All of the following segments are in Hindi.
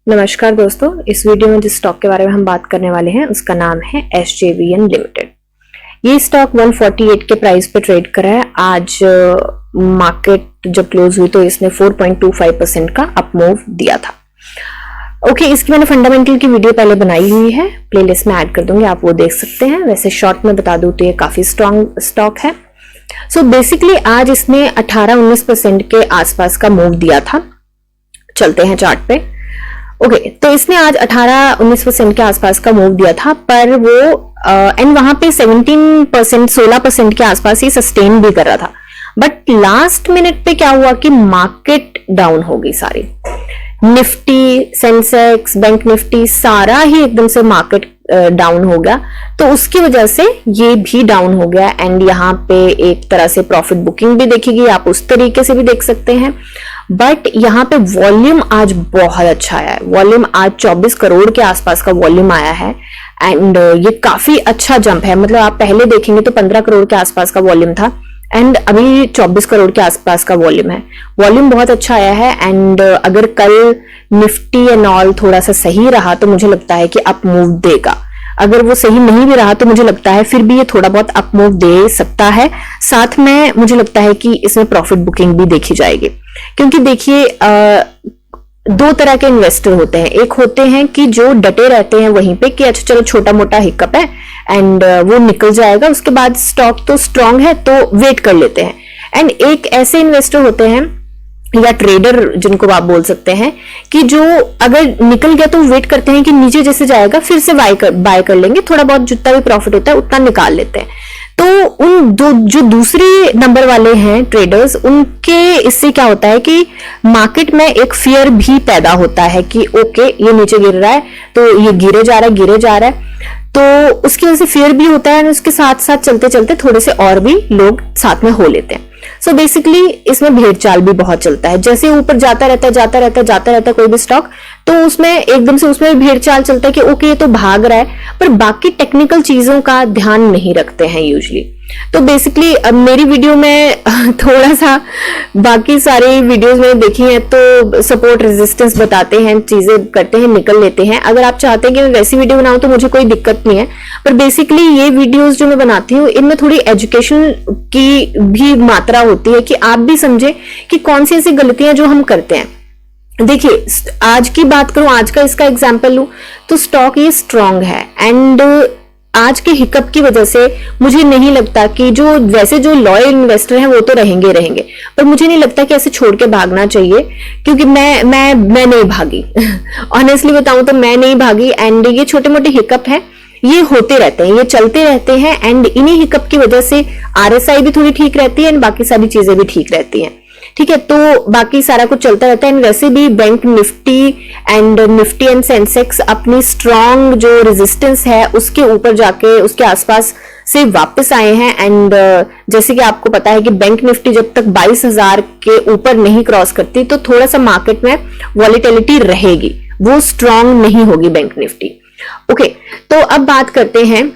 नमस्कार दोस्तों, इस वीडियो में जिस स्टॉक के बारे में हम बात करने वाले हैं उसका नाम है SJVN लिमिटेड। ये स्टॉक 148 के प्राइस पे ट्रेड करा है। आज मार्केट जब क्लोज हुई तो इसने 4.25% का अप मूव दिया था। ओके, इसकी मैंने फंडामेंटल की वीडियो पहले बनाई हुई है, प्लेलिस्ट में ऐड कर दूंगी, आप वो देख सकते हैं। वैसे शॉर्ट में बता दूं तो ये काफी स्ट्रॉन्ग स्टॉक है। सो बेसिकली आज इसने 18-19% के आसपास का मूव दिया था। चलते हैं चार्ट पे। ओके, तो इसने आज 18-19% के आसपास का मूव दिया था, पर वो एंड वहां पे 17% 16% के आसपास ही सस्टेन भी कर रहा था। बट लास्ट मिनट पे क्या हुआ कि मार्केट डाउन हो गई सारी। निफ्टी, सेंसेक्स, बैंक निफ्टी सारा ही एकदम से मार्केट डाउन हो गया, तो उसकी वजह से ये भी डाउन हो गया। एंड यहाँ पे एक तरह से प्रॉफिट बुकिंग भी देखेगी, आप उस तरीके से भी देख सकते हैं। बट यहाँ पे वॉल्यूम आज बहुत अच्छा आया है। वॉल्यूम आज 24 करोड़ के आसपास का वॉल्यूम आया है एंड ये काफी अच्छा जंप है। मतलब आप पहले देखेंगे तो 15 करोड़ के आसपास का वॉल्यूम था एंड अभी 24 करोड़ के आसपास का वॉल्यूम है। वॉल्यूम बहुत अच्छा आया है एंड अगर कल निफ्टी एंड ऑल थोड़ा सा सही रहा तो मुझे लगता है कि अप मूव देगा। अगर वो सही नहीं भी रहा तो मुझे लगता है फिर भी ये थोड़ा बहुत अप मूव दे सकता है। साथ में मुझे लगता है कि इसमें प्रॉफिट बुकिंग भी देखी जाएगी, क्योंकि देखिए दो तरह के इन्वेस्टर होते हैं। एक होते हैं कि जो डटे रहते हैं वहीं पे कि अच्छा चलो छोटा मोटा हिकअप है एंड वो निकल जाएगा, उसके बाद स्टॉक तो स्ट्रांग है तो वेट कर लेते हैं। एंड एक ऐसे इन्वेस्टर होते हैं या ट्रेडर जिनको आप बोल सकते हैं कि जो अगर निकल गया तो वेट करते हैं कि नीचे जैसे जाएगा फिर से बाय कर लेंगे, थोड़ा बहुत जितना भी प्रॉफिट होता है उतना निकाल लेते हैं। तो उन दो जो दूसरे नंबर वाले हैं ट्रेडर्स, उनके इससे क्या होता है कि मार्केट में एक फियर भी पैदा होता है कि ओके ये नीचे गिर रहा है तो ये गिरे जा रहा है, तो उसकी वजह से फियर भी होता है। उसके साथ साथ चलते चलते थोड़े से और भी लोग साथ में हो लेते हैं। सो बेसिकली इसमें भेड़ चाल भी बहुत चलता है। जैसे ऊपर जाता रहता है कोई भी स्टॉक, तो उसमें एकदम से उसमें भेड़ चाल चलता है कि ओके ये तो भाग रहा है, पर बाकी टेक्निकल चीजों का ध्यान नहीं रखते हैं यूजुअली। तो बेसिकली अब मेरी वीडियो में थोड़ा सा बाकी सारी वीडियोस में देखी है तो सपोर्ट रेजिस्टेंस बताते हैं, चीजें करते हैं, निकल लेते हैं। अगर आप चाहते हैं कि मैं वैसी वीडियो बनाऊं तो मुझे कोई दिक्कत नहीं है, पर बेसिकली ये वीडियोस जो मैं बनाती हूँ इनमें थोड़ी एजुकेशन की भी मात्रा होती है कि आप भी समझे कि कौन सी ऐसी गलतियां जो हम करते हैं। देखिए आज की बात करूं, आज का इसका एग्जांपल लूं तो स्टॉक ये स्ट्रांग है एंड आज के हिकअप की वजह से मुझे नहीं लगता कि जो वैसे जो लॉयल इन्वेस्टर हैं वो तो रहेंगे, पर मुझे नहीं लगता कि ऐसे छोड़ के भागना चाहिए, क्योंकि मैं नहीं भागी ऑनेस्टली बताऊं तो मैं नहीं भागी। एंड ये छोटे मोटे हिकअप हैं, ये होते रहते हैं, ये चलते रहते हैं एंड इन्हीं हिकअप की वजह से RSI भी थोड़ी ठीक रहती है एंड बाकी सारी चीजें भी ठीक रहती हैं। ठीक है, तो बाकी सारा कुछ चलता रहता है। एंड वैसे भी बैंक निफ्टी एंड सेंसेक्स अपनी स्ट्रॉन्ग जो रेजिस्टेंस है उसके ऊपर जाके उसके आसपास से वापस आए हैं। एंड जैसे कि आपको पता है कि बैंक निफ्टी जब तक 22,000 के ऊपर नहीं क्रॉस करती तो थोड़ा सा मार्केट में वॉलेटिलिटी रहेगी, वो स्ट्रॉन्ग नहीं होगी बैंक निफ्टी। ओके, तो अब बात करते हैं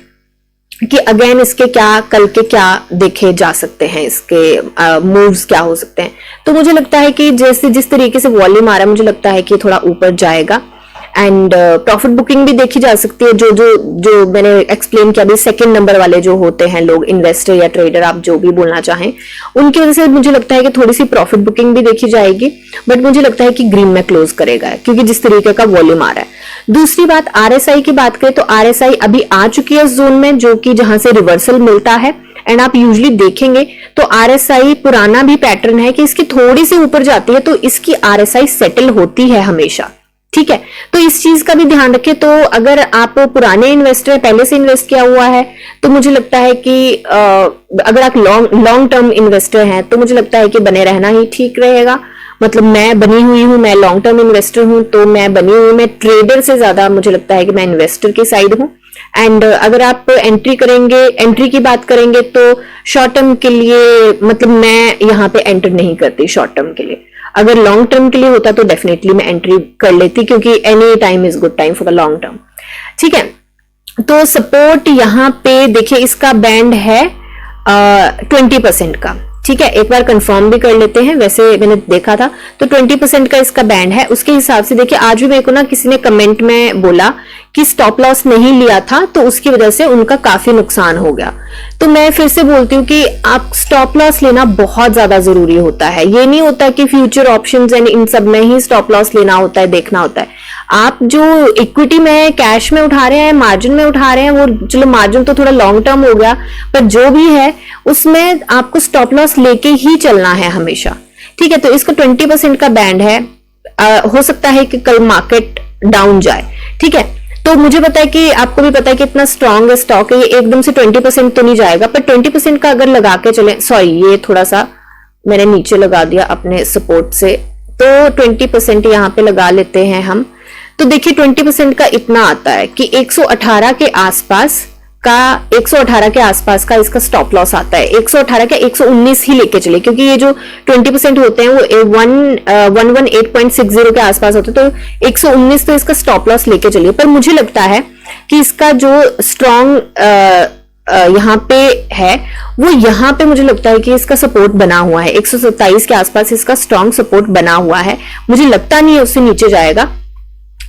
कि अगेन इसके क्या कल के क्या देखे जा सकते हैं, इसके मूव्स क्या हो सकते हैं। तो मुझे लगता है कि जैसे जिस तरीके से वॉल्यूम आ रहा है मुझे लगता है कि थोड़ा ऊपर जाएगा एंड प्रॉफिट बुकिंग भी देखी जा सकती है। जो मैंने एक्सप्लेन किया अभी, सेकंड नंबर वाले जो होते हैं लोग, इन्वेस्टर या ट्रेडर आप जो भी बोलना चाहें, उनकी वजह से मुझे लगता है कि थोड़ी सी प्रॉफिट बुकिंग भी देखी जाएगी। बट मुझे लगता है कि ग्रीन में क्लोज करेगा क्योंकि जिस तरीके का वॉल्यूम आ रहा है। दूसरी बात, RSI की बात करें तो RSI अभी आ चुकी है जोन में, जो कि जहां से रिवर्सल मिलता है। एंड आप यूजुअली देखेंगे तो RSI पुराना भी पैटर्न है कि इसकी थोड़ी सी ऊपर जाती है तो इसकी RSI सेटल होती है हमेशा। ठीक है, तो इस चीज का भी ध्यान रखें। तो अगर आप पुराने इन्वेस्टर पहले से इन्वेस्ट किया हुआ है तो मुझे लगता है कि अगर आप लॉन्ग टर्म इन्वेस्टर हैं तो मुझे लगता है कि बने रहना ही ठीक रहेगा। मतलब मैं बनी हुई हूं, मैं लॉन्ग टर्म इन्वेस्टर हूं, तो मैं बनी हुई, मैं ट्रेडर से ज्यादा मुझे लगता है कि मैं इन्वेस्टर की साइड हूं। एंड अगर आप एंट्री की बात करेंगे तो शॉर्ट टर्म के लिए मतलब मैं यहाँ पे एंटर नहीं करती शॉर्ट टर्म के लिए। अगर लॉन्ग टर्म के लिए होता तो डेफिनेटली मैं एंट्री कर लेती, क्योंकि any time is good time for the long term. ठीक है, तो सपोर्ट यहाँ पे देखिए इसका बैंड है 20% का। ठीक है, एक बार कंफर्म भी कर लेते हैं। वैसे मैंने देखा था तो 20% का इसका बैंड है। उसके हिसाब से देखिए, आज भी मेरे को ना किसी ने कमेंट में बोला कि स्टॉप लॉस नहीं लिया था तो उसकी वजह से उनका काफी नुकसान हो गया। तो मैं फिर से बोलती हूँ कि आप स्टॉप लॉस लेना बहुत ज्यादा जरूरी होता है। ये नहीं होता कि फ्यूचर ऑप्शंस एंड इन सब में ही स्टॉप लॉस लेना होता है, देखना होता है। आप जो इक्विटी में, कैश में उठा रहे हैं, मार्जिन में उठा रहे हैं, वो चलो मार्जिन तो थोड़ा लॉन्ग टर्म हो गया, पर जो भी है उसमें आपको स्टॉप लॉस लेके ही चलना है हमेशा। ठीक है, तो इसका 20% का बैंड है। हो सकता है कि कल मार्केट डाउन जाए। ठीक है, तो मुझे पता है कि आपको भी पता है कि इतना स्ट्रॉन्ग स्टॉक है, ये एकदम से 20% तो नहीं जाएगा, पर 20% का अगर लगा के चले, सॉरी ये थोड़ा सा मैंने नीचे लगा दिया अपने सपोर्ट से, तो 20% यहां पे लगा लेते हैं हम। तो देखिए 20% का इतना आता है कि 118 के आसपास का इसका स्टॉप लॉस आता है। 118 का 119 ही लेके चले, क्योंकि ये जो 20% होते हैं वो 118.60 के आसपास होते हैं, तो 119 तो इसका स्टॉप लॉस लेके चलिए। पर मुझे लगता है कि इसका जो स्ट्रॉन्ग यहाँ पे है, वो यहाँ पे मुझे लगता है कि इसका सपोर्ट बना हुआ है। 127 के आसपास इसका स्ट्रॉन्ग सपोर्ट बना हुआ है। मुझे लगता नहीं है उससे नीचे जाएगा,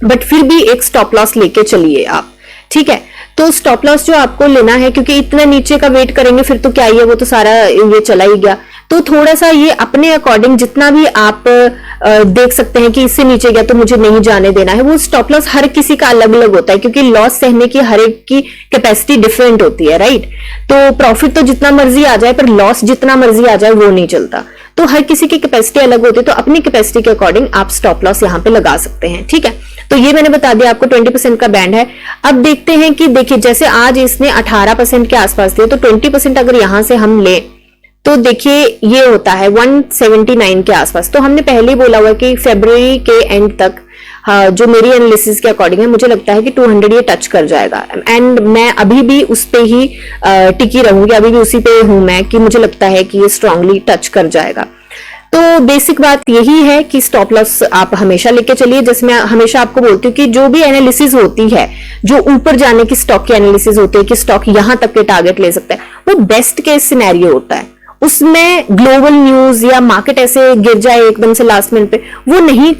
बट फिर भी एक स्टॉप लॉस लेके चलिए आप। ठीक है, तो स्टॉप लॉस जो आपको लेना है, क्योंकि इतना नीचे का वेट करेंगे फिर तो क्या ही है, वो तो सारा ये चला ही गया। तो थोड़ा सा ये अपने अकॉर्डिंग जितना भी आप देख सकते हैं कि इससे नीचे गया तो मुझे नहीं जाने देना है। वो स्टॉप लॉस हर किसी का अलग अलग होता है, क्योंकि लॉस सहने की हर एक की कैपेसिटी डिफरेंट होती है, राइट। तो प्रॉफिट तो जितना मर्जी आ जाए, पर लॉस जितना मर्जी आ जाए वो नहीं चलता। तो हर किसी की कैपेसिटी अलग होती है, तो अपनी कैपेसिटी के अकॉर्डिंग आप स्टॉप लॉस यहाँ पे लगा सकते हैं। ठीक है, तो ये मैंने बता दिया आपको 20% का बैंड है। अब देखते हैं कि देखिए जैसे आज इसने 18% के आसपास दिया, तो 20% अगर यहां से हम ले तो देखिए ये होता है 179 के आसपास। तो हमने पहले ही बोला हुआ कि फरवरी के एंड तक, हाँ, जो मेरी एनालिसिस के अकॉर्डिंग है, मुझे लगता है कि 200 ये टच कर जाएगा। एंड मैं अभी भी उस पे ही टिकी रहूंगी, अभी भी उसी पे हूं मैं कि मुझे लगता है कि ये स्ट्रांगली टच कर जाएगा। तो बेसिक बात यही है कि स्टॉप लॉस आप हमेशा लेके चलिए। जैसे मैं हमेशा आपको बोलती हूँ कि जो भी एनालिसिस होती है, जो ऊपर जाने की स्टॉक की एनालिसिस होती है कि स्टॉक यहां तक के टारगेट ले सकता है, वो बेस्ट केस सिनेरियो होता है। उसमें ग्लोबल न्यूज या मार्केट ऐसे गिर जाए एकदम से लास्ट मिनट पे, वो नहीं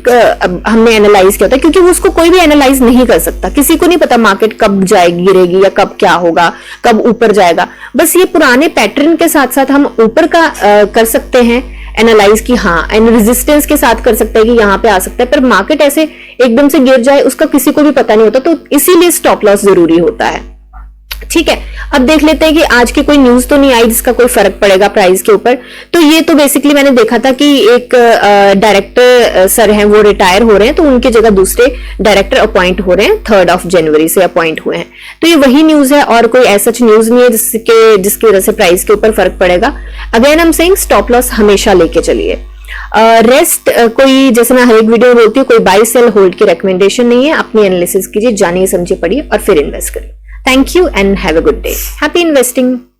हमने एनालाइज किया था, क्योंकि उसको कोई भी एनालाइज नहीं कर सकता। किसी को नहीं पता मार्केट कब जाएगी, गिरेगी, या कब क्या होगा, कब ऊपर जाएगा। बस ये पुराने पैटर्न के साथ साथ हम ऊपर का कर सकते हैं एनालाइज की, हाँ, एंड रेजिस्टेंस के साथ कर सकते हैं कि यहाँ पे आ सकता है। पर मार्केट ऐसे एकदम से गिर जाए उसका किसी को भी पता नहीं होता, तो इसीलिए स्टॉप लॉस जरूरी होता है। ठीक है, अब देख लेते हैं कि आज की कोई न्यूज तो नहीं आई जिसका कोई फर्क पड़ेगा प्राइस के ऊपर। तो ये तो बेसिकली मैंने देखा था कि एक डायरेक्टर सर हैं, वो रिटायर हो रहे हैं, तो उनकी जगह दूसरे डायरेक्टर अपॉइंट हो रहे हैं। 3 जनवरी से अपॉइंट हुए हैं। तो ये वही न्यूज है और कोई ऐसा न्यूज नहीं है जिसकी वजह से प्राइस के ऊपर फर्क पड़ेगा। Again I am saying stop loss हमेशा लेके चलिए। रेस्ट कोई, जैसे मैं हर एक वीडियो में बोलती हूँ, कोई बाई सेल होल्ड की रिकमेंडेशन नहीं है। अपनी एनालिसिस कीजिए, जानिए समझिए, पढ़िए और फिर इन्वेस्ट करिए। Thank you and have a good day. Happy investing.